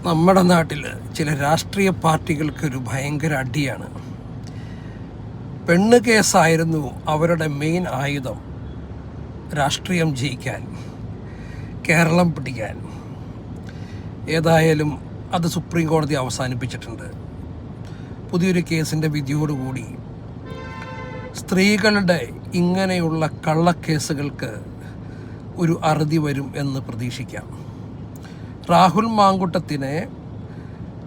നമ്മുടെ നാട്ടിൽ ചില രാഷ്ട്രീയ പാർട്ടികൾക്കൊരു ഭയങ്കര അടിയാണ്. പെണ്ണ് കേസായിരുന്നു അവരുടെ മെയിൻ ആയുധം. രാഷ്ട്രീയം ജയിക്കാൻ, കേരളം പിടിക്കാൻ. ഏതായാലും അത് സുപ്രീം കോടതി അവസാനിപ്പിച്ചിട്ടുണ്ട്. പുതിയൊരു കേസിൻ്റെ വിധിയോടുകൂടി സ്ത്രീകളുടെ ഇങ്ങനെയുള്ള കള്ളക്കേസുകൾക്ക് ഒരു അറുതി വരും എന്ന് പ്രതീക്ഷിക്കാം. രാഹുൽ മാങ്കുട്ടത്തിനെ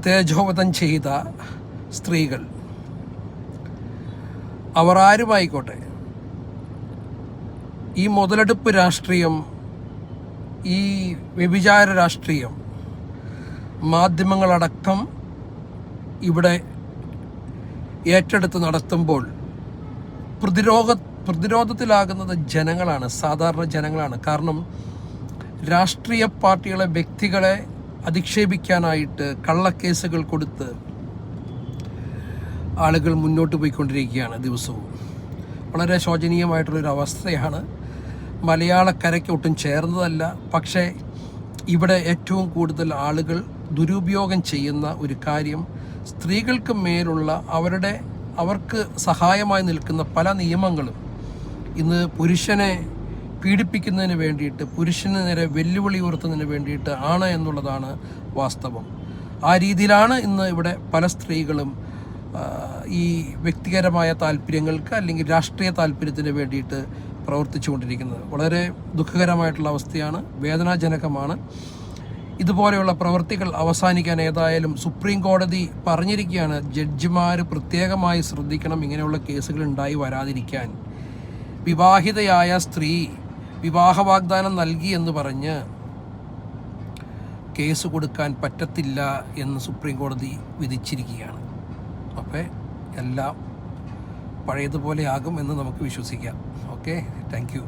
തേജോവധം ചെയ്ത സ്ത്രീകൾ, അവർ ആരുമായിക്കോട്ടെ, ഈ മുതലെടുപ്പ് രാഷ്ട്രീയം, ഈ വ്യഭിചാര രാഷ്ട്രീയം മാധ്യമങ്ങളടക്കം ഇവിടെ ഏറ്റെടുത്ത് നടത്തുമ്പോൾ പ്രതിരോധത്തിലാകുന്നത് ജനങ്ങളാണ്, സാധാരണ ജനങ്ങളാണ്. കാരണം രാഷ്ട്രീയ പാർട്ടികളെ, വ്യക്തികളെ അധിക്ഷേപിക്കാനായിട്ട് കള്ളക്കേസുകൾ കൊടുത്ത് ആളുകൾ മുന്നോട്ട് പോയിക്കൊണ്ടിരിക്കുകയാണ് ദിവസവും. വളരെ ശോചനീയമായിട്ടുള്ളൊരു അവസ്ഥയാണ്. മലയാളക്കരയ്ക്ക് ഒട്ടും ചേർന്നതല്ല. പക്ഷേ ഇവിടെ ഏറ്റവും കൂടുതൽ ആളുകൾ ദുരുപയോഗം ചെയ്യുന്ന ഒരു കാര്യം, സ്ത്രീകൾക്ക് മേലുള്ള അവർക്ക് സഹായമായി നിൽക്കുന്ന പല നിയമങ്ങളും ഇന്ന് പുരുഷനെ പീഡിപ്പിക്കുന്നതിന് വേണ്ടിയിട്ട്, പുരുഷന് നേരെ വെല്ലുവിളി ഉയർത്തുന്നതിന് വേണ്ടിയിട്ട് ആണ് എന്നുള്ളതാണ് വാസ്തവം. ആ രീതിയിലാണ് ഇന്ന് ഇവിടെ പല സ്ത്രീകളും ഈ വ്യക്തിപരമായ താല്പര്യങ്ങൾക്ക് അല്ലെങ്കിൽ രാഷ്ട്രീയ താല്പര്യത്തിന് വേണ്ടിയിട്ട് പ്രവർത്തിച്ചുകൊണ്ടിരിക്കുന്നത്. വളരെ ദുഃഖകരമായിട്ടുള്ള അവസ്ഥയാണ്, വേദനാജനകമാണ്. ഇതുപോലെയുള്ള പ്രവൃത്തികൾ അവസാനിക്കാൻ ഏതായാലും സുപ്രീം കോടതി പറഞ്ഞിരിക്കുകയാണ്, ജഡ്ജിമാർ പ്രത്യേകമായി ശ്രദ്ധിക്കണം ഇങ്ങനെയുള്ള കേസുകൾ ഉണ്ടായി വരാതിരിക്കാൻ. വിവാഹിതയായ സ്ത്രീ വിവാഹ വാഗ്ദാനം നൽകി എന്ന് പറഞ്ഞ് കേസ് കൊടുക്കാൻ പറ്റത്തില്ല എന്ന് സുപ്രീം കോടതി വിധിച്ചിരിക്കുകയാണ്. അപ്പോൾ എല്ലാം പഴയതുപോലെ ആകും എന്ന് നമുക്ക് വിശ്വസിക്കാം. Okay, thank you.